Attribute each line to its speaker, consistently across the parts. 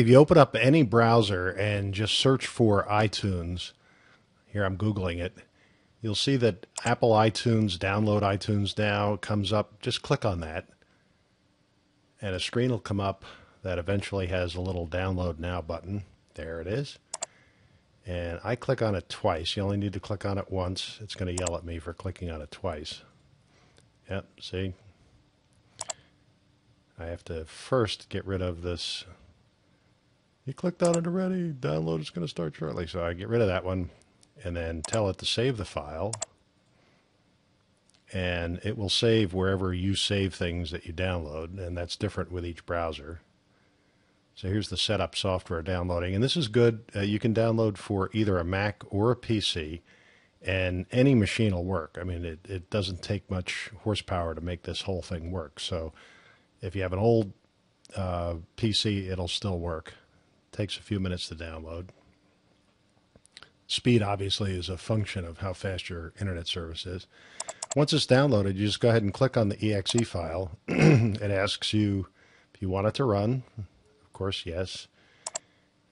Speaker 1: Okay, if you open up any browser and just search for iTunes, here I'm Googling it, you'll see that Apple iTunes, download iTunes now, comes up. Just click on that, and a screen will come up that eventually has a little download now button. There it is. And I click on it twice. You only need to click on it once. It's going to yell at me for clicking on it twice. Yep, see? I have to first get rid of this. You clicked on it already. Download is going to start shortly. So I get rid of that one and then tell it to save the file. And it will save wherever you save things that you download, and that's different with each browser. So here's the setup software downloading, and this is good. You can download for either a Mac or a PC, and any machine will work. I mean, it doesn't take much horsepower to make this whole thing work. So if you have an old PC, it'll still work. It takes a few minutes to download. Speed, obviously, is a function of how fast your internet service is. Once it's downloaded, you just go ahead and click on the exe file. It asks you if you want it to run. Of course, yes.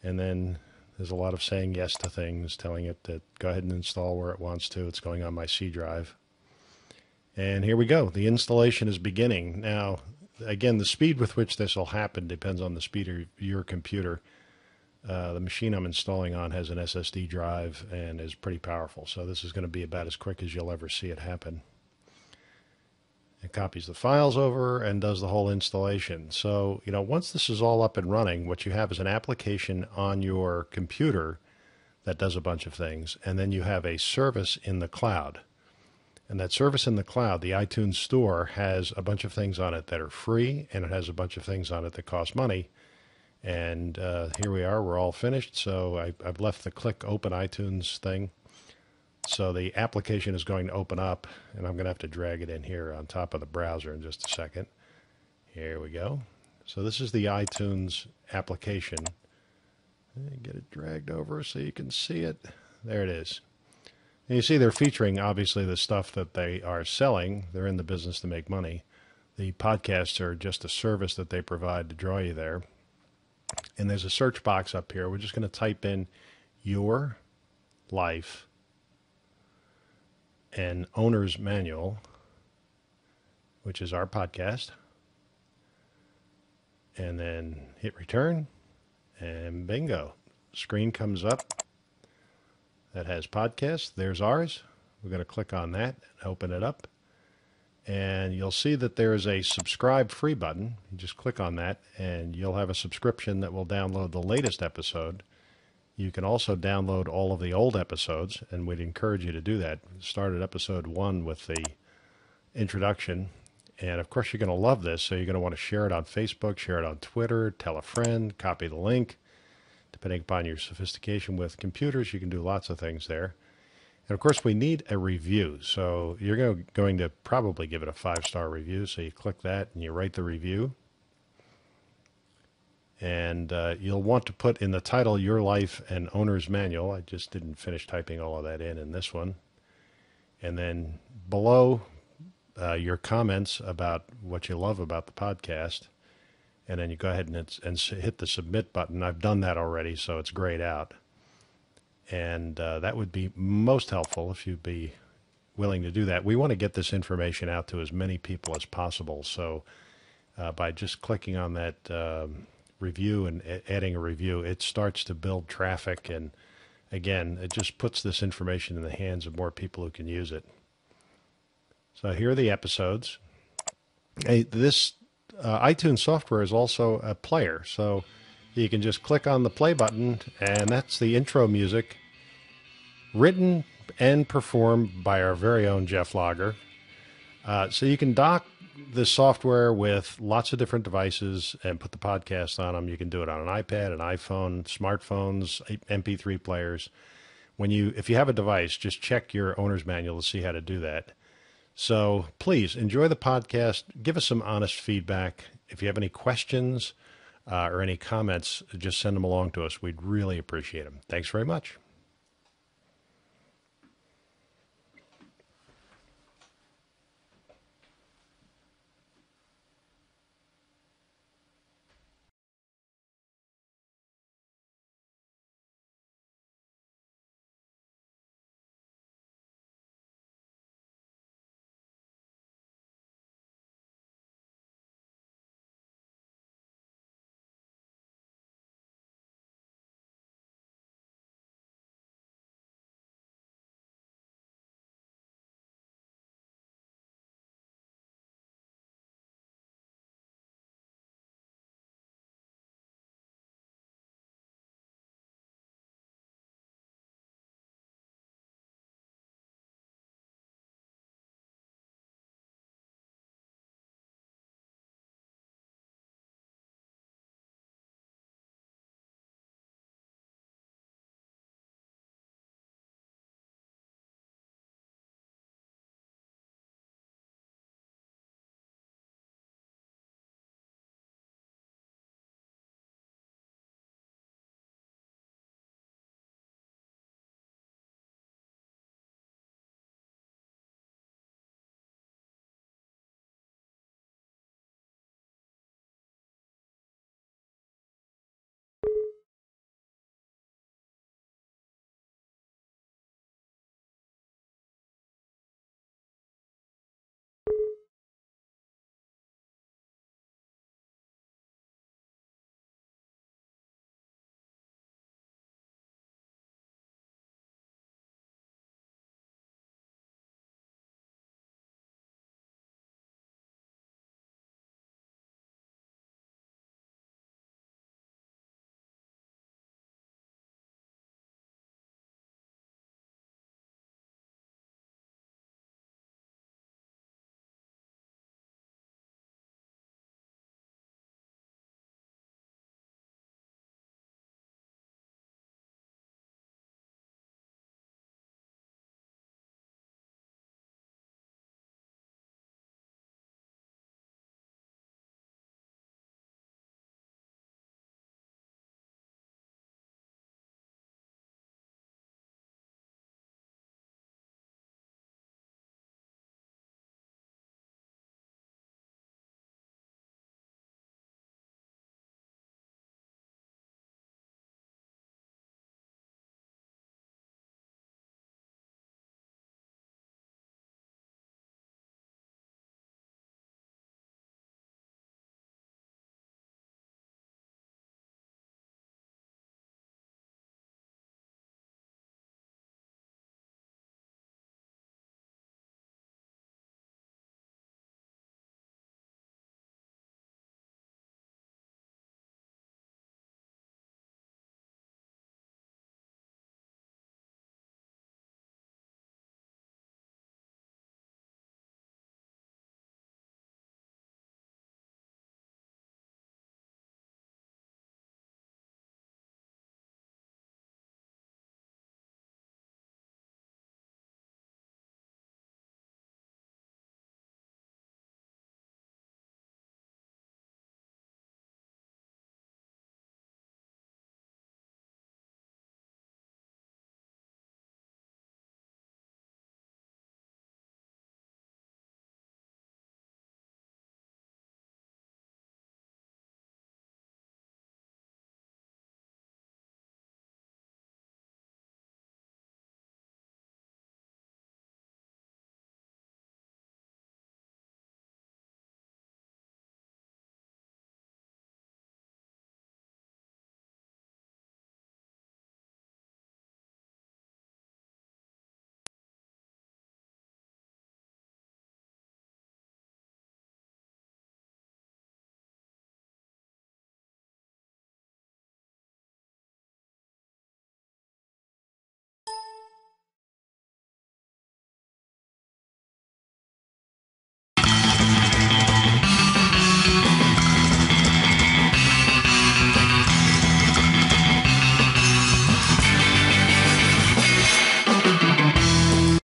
Speaker 1: And then there's a lot of saying yes to things, telling it to go ahead and install where it wants to. It's going on my C drive. And here we go. The installation is beginning. Now, again, the speed with which this will happen depends on the speed of your computer. The machine I'm installing on has an SSD drive and is pretty powerful. So this is going to be about as quick as you'll ever see it happen. It copies the files over and does the whole installation. So, once this is all up and running, what you have is an application on your computer that does a bunch of things, and then you have a service in the cloud. And that service in the cloud, the iTunes Store, has a bunch of things on it that are free, and it has a bunch of things on it that cost money. And here we are. We're all finished. So I've left the click open iTunes thing. So the application is going to open up, and I'm going to have to drag it in here on top of the browser in just a second. Here we go. So this is the iTunes application. Get it dragged over so you can see it. There it is. And you see they're featuring, obviously, the stuff that they are selling. They're in the business to make money. The podcasts are just a service that they provide to draw you there. And there's a search box up here. We're just going to type in Your Life and Owner's Manual, which is our podcast. And then hit return, and bingo. Screen comes up that has podcasts. There's ours. We're going to click on that and open it up. And you'll see that there is a subscribe free button. You just click on that, and you'll have a subscription that will download the latest episode. You can also download all of the old episodes, and we'd encourage you to do that. Start at episode 1 with the introduction. And, of course, you're going to love this, so you're going to want to share it on Facebook, share it on Twitter, tell a friend, copy the link. Depending upon your sophistication with computers, you can do lots of things there. And, of course, we need a review. So you're going to probably give it a 5-star review. So you click that and you write the review. And you'll want to put in the title, Your Life and Owner's Manual. I just didn't finish typing all of that in this one. And then below, your comments about what you love about the podcast. And then you go ahead and hit the submit button. I've done that already, so it's grayed out. And that would be most helpful if you'd be willing to do that. We want to get this information out to as many people as possible. So by just clicking on that review and adding a review, it starts to build traffic. And again, it just puts this information in the hands of more people who can use it. So here are the episodes. This iTunes software is also a player. So you can just click on the play button, and that's the intro music, written and performed by our very own Jeff Logger. So you can dock this software with lots of different devices and put the podcast on them. You can do it on an iPad, an iPhone, smartphones, MP3 players. If you have a device, just check your owner's manual to see how to do that. So please enjoy the podcast. Give us some honest feedback. If you have any questions or any comments, just send them along to us. We'd really appreciate them. Thanks very much.